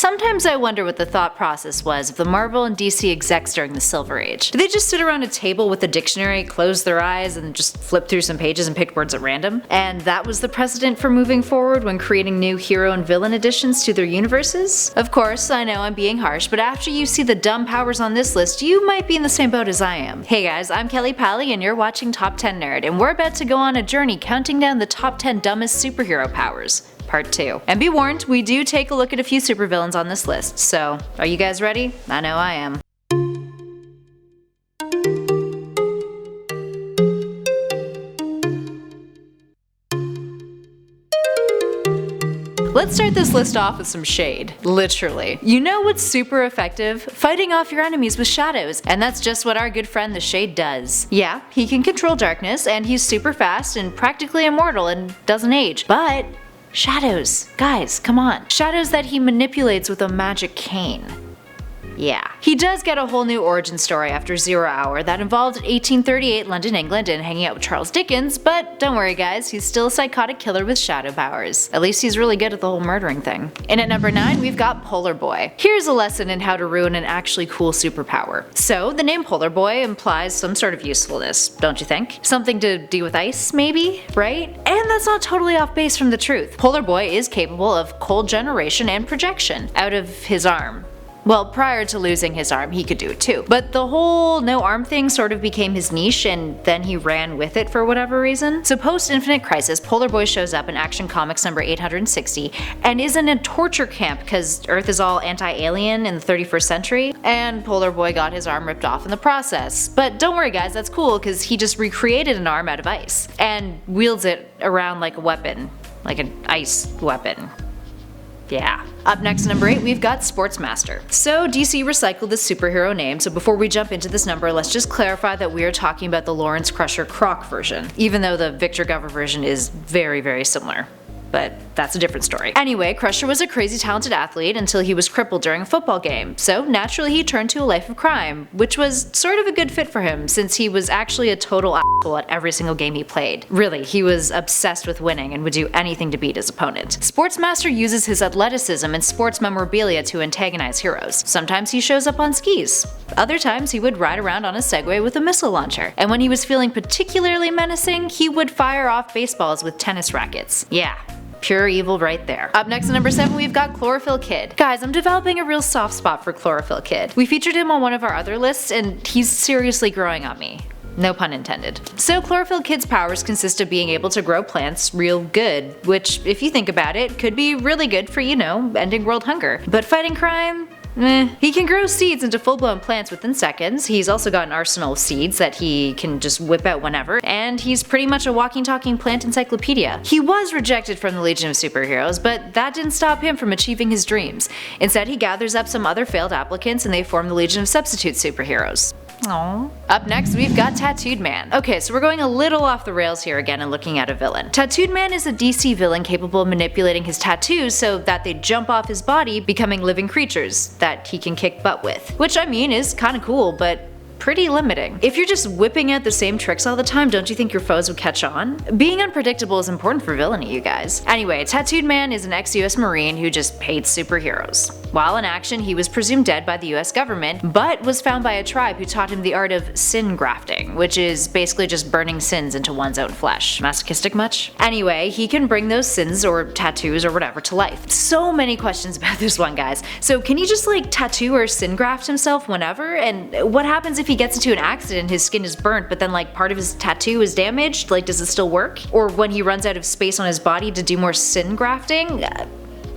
Sometimes I wonder what the thought process was of the Marvel and DC execs during the Silver Age. Did they just sit around a table with a dictionary, close their eyes, and just flip through some pages and pick words at random? And that was the precedent for moving forward when creating new hero and villain additions to their universes? Of course, I know I'm being harsh, but after you see the dumb powers on this list, you might be in the same boat as I am. Hey guys, I'm Kelly Pally and you're watching Top 10 Nerd, and we're about to go on a journey counting down the top 10 dumbest superhero powers. Part 2. And be warned, we do take a look at a few supervillains on this list, so are you guys ready? I know I am. Let's start this list off with some shade. Literally. You know what's super effective? Fighting off your enemies with shadows, and that's just what our good friend the Shade does. Yeah, he can control darkness, and he's super fast and practically immortal and doesn't age, but shadows. Guys, come on. Shadows that he manipulates with a magic cane. Yeah. He does get a whole new origin story after Zero Hour that involved 1838 London, England and hanging out with Charles Dickens, but don't worry guys, he's still a psychotic killer with shadow powers. At least he's really good at the whole murdering thing. And at number 9 we've got Polar Boy. Here's a lesson in how to ruin an actually cool superpower. So the name Polar Boy implies some sort of usefulness, don't you think? Something to do with ice, maybe? Right? And that's not totally off base from the truth. Polar Boy is capable of cold generation and projection out of his arm. Well, prior to losing his arm, he could do it too. But the whole no arm thing sort of became his niche and then he ran with it for whatever reason. So post Infinite Crisis, Polar Boy shows up in Action Comics number 860 and is in a torture camp because Earth is all anti-alien in the 31st century, and Polar Boy got his arm ripped off in the process. But don't worry guys, that's cool because he just recreated an arm out of ice and wields it around like a weapon, like an ice weapon. Yeah. Up next, number 8, we've got SPORTSMASTER. So DC recycled this superhero name, so before we jump into this number, let's just clarify that we are talking about the Lawrence Crusher Croc version, even though the Victor Gover version is very, very similar. But that's a different story. Anyway, Crusher was a crazy talented athlete until he was crippled during a football game, so naturally he turned to a life of crime, which was sort of a good fit for him since he was actually a total asshole at every single game he played. Really, he was obsessed with winning and would do anything to beat his opponent. SPORTSMASTER uses his athleticism and sports memorabilia to antagonize heroes. Sometimes he shows up on skis. Other times he would ride around on a Segway with a missile launcher. And when he was feeling particularly menacing, he would fire off baseballs with tennis rackets. Yeah. Pure evil right there. Up next at number 7 we've got Chlorophyll Kid. Guys, I'm developing a real soft spot for Chlorophyll Kid. We featured him on one of our other lists and he's seriously growing on me. No pun intended. So Chlorophyll Kid's powers consist of being able to grow plants real good, which if you think about it, could be really good for, you know, ending world hunger. But fighting crime? He can grow seeds into full-blown plants within seconds. He's also got an arsenal of seeds that he can just whip out whenever, and he's pretty much a walking talking plant encyclopedia. He was rejected from the Legion of Superheroes, but that didn't stop him from achieving his dreams. Instead, he gathers up some other failed applicants and they form the Legion of Substitute Superheroes. Aww. Up next, we've got Tattooed Man. Okay, so we're going a little off the rails here again and looking at a villain. Tattooed Man is a DC villain capable of manipulating his tattoos so that they jump off his body, becoming living creatures that he can kick butt with. Which I mean is kinda cool, but pretty limiting. If you're just whipping out the same tricks all the time, don't you think your foes would catch on? Being unpredictable is important for villainy, you guys. Anyway, Tattooed Man is an ex-US Marine who just hates superheroes. While in action, he was presumed dead by the US government, but was found by a tribe who taught him the art of sin grafting, which is basically just burning sins into one's own flesh. Masochistic much? Anyway, he can bring those sins or tattoos or whatever to life. So many questions about this one, guys. So can he just like tattoo or sin graft himself whenever? And what happens if he gets into an accident, his skin is burnt, but then like part of his tattoo is damaged? Like, does it still work? Or when he runs out of space on his body to do more sin grafting?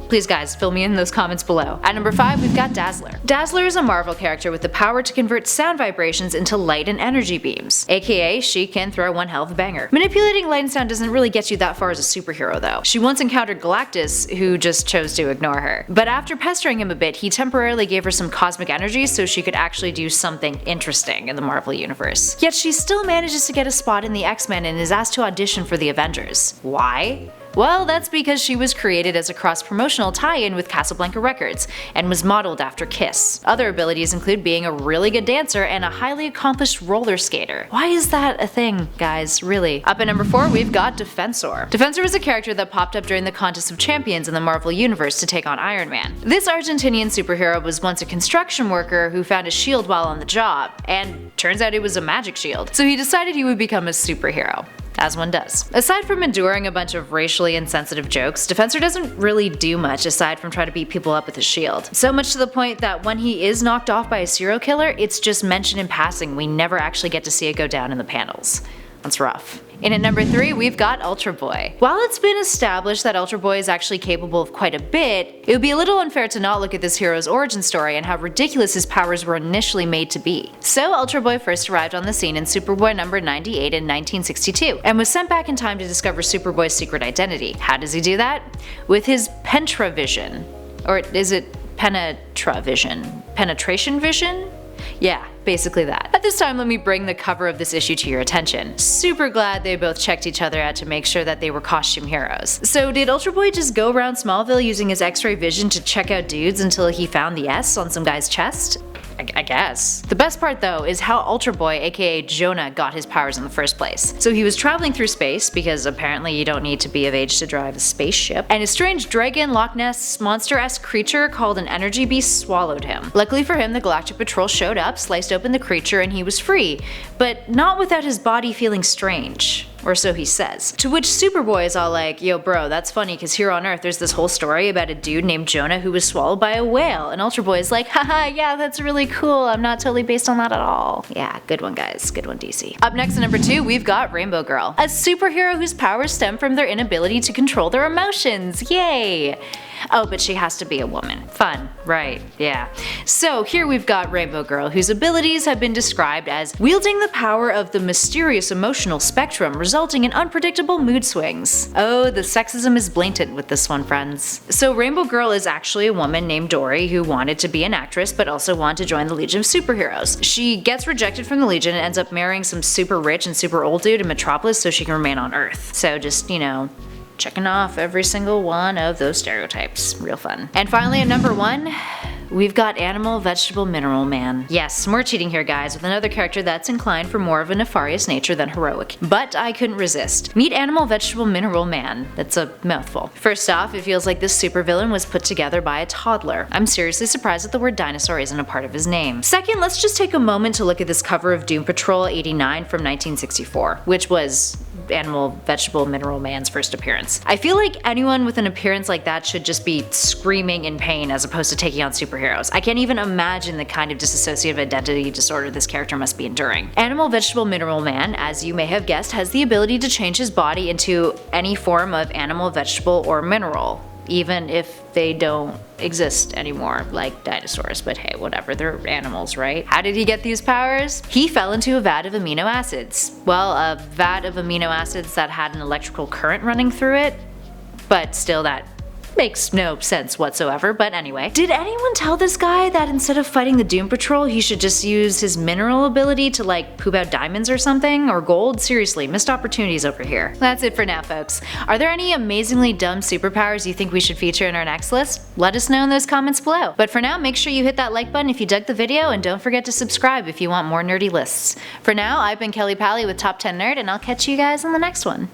Please guys, fill me in those comments below. At number 5, we've got Dazzler. Dazzler is a Marvel character with the power to convert sound vibrations into light and energy beams. AKA, she can throw one hell of a banger. Manipulating light and sound doesn't really get you that far as a superhero though. She once encountered Galactus, who just chose to ignore her. But after pestering him a bit, he temporarily gave her some cosmic energy so she could actually do something interesting in the Marvel universe. Yet she still manages to get a spot in the X-Men and is asked to audition for the Avengers. Why? Well, that's because she was created as a cross-promotional tie-in with Casablanca Records, and was modeled after Kiss. Other abilities include being a really good dancer and a highly accomplished roller skater. Why is that a thing, guys? Really? Up at number 4, we've got Defensor. Defensor was a character that popped up during the Contest of Champions in the Marvel Universe to take on Iron Man. This Argentinian superhero was once a construction worker who found a shield while on the job, and turns out it was a magic shield. So he decided he would become a superhero. As one does. Aside from enduring a bunch of racially insensitive jokes, Defensor doesn't really do much aside from try to beat people up with his shield. So much to the point that when he is knocked off by a serial killer, it's just mentioned in passing. We never actually get to see it go down in the panels. That's rough. In at number 3, we've got Ultra Boy. While it's been established that Ultra Boy is actually capable of quite a bit, it would be a little unfair to not look at this hero's origin story and how ridiculous his powers were initially made to be. So Ultra Boy first arrived on the scene in Superboy number 98 in 1962, and was sent back in time to discover Superboy's secret identity. How does he do that? With his Pentravision. Or is it Penetravision? Penetration vision? Yeah, basically that. At this time, let me bring the cover of this issue to your attention. Super glad they both checked each other out to make sure that they were costume heroes. So did Ultra Boy just go around Smallville using his X-ray vision to check out dudes until he found the S on some guy's chest? I guess. The best part though is how Ultra Boy aka Jonah got his powers in the first place. So he was traveling through space, because apparently you don't need to be of age to drive a spaceship, and a strange dragon Loch Ness monster-esque creature called an energy beast swallowed him. Luckily for him, the Galactic Patrol showed up, sliced open the creature, and he was free, but not without his body feeling strange. Or so he says. To which Superboy is all like, yo bro, that's funny cause here on Earth there's this whole story about a dude named Jonah who was swallowed by a whale, and Ultra Boy is like, haha, yeah, that's really cool, I'm not totally based on that at all. Yeah, good one guys, good one DC. Up next at number 2, we've got Rainbow Girl, a superhero whose powers stem from their inability to control their emotions, yay! Oh, but she has to be a woman. Fun, right, yeah. So here we've got Rainbow Girl, whose abilities have been described as wielding the power of the mysterious emotional spectrum, resulting in unpredictable mood swings. Oh, the sexism is blatant with this one, friends. So Rainbow Girl is actually a woman named Dory who wanted to be an actress but also wanted to join the Legion of Superheroes. She gets rejected from the Legion and ends up marrying some super rich and super old dude in Metropolis so she can remain on Earth. So just, you know, checking off every single one of those stereotypes. Real fun. And finally at number 1, we've got Animal, Vegetable, Mineral Man. Yes, more cheating here guys, with another character that's inclined for more of a nefarious nature than heroic. But I couldn't resist. Meet Animal, Vegetable, Mineral Man. That's a mouthful. First off, it feels like this supervillain was put together by a toddler. I'm seriously surprised that the word dinosaur isn't a part of his name. Second, let's just take a moment to look at this cover of Doom Patrol 89 from 1964, which was Animal, Vegetable, Mineral Man's first appearance. I feel like anyone with an appearance like that should just be screaming in pain as opposed to taking on superheroes. I can't even imagine the kind of dissociative identity disorder this character must be enduring. Animal, Vegetable, Mineral Man, as you may have guessed, has the ability to change his body into any form of animal, vegetable, or mineral, even if they don't exist anymore, like dinosaurs, but hey, whatever, they're animals, right? How did he get these powers? He fell into a vat of amino acids. Well, a vat of amino acids that had an electrical current running through it, but still that makes no sense whatsoever, but anyway. Did anyone tell this guy that instead of fighting the Doom Patrol, he should just use his mineral ability to like poop out diamonds or something? Or gold? Seriously, missed opportunities over here. That's it for now, folks. Are there any amazingly dumb superpowers you think we should feature in our next list? Let us know in those comments below. But for now, make sure you hit that like button if you dug the video, and don't forget to subscribe if you want more nerdy lists. For now, I've been Kelly Pally with Top 10 Nerd, and I'll catch you guys on the next one.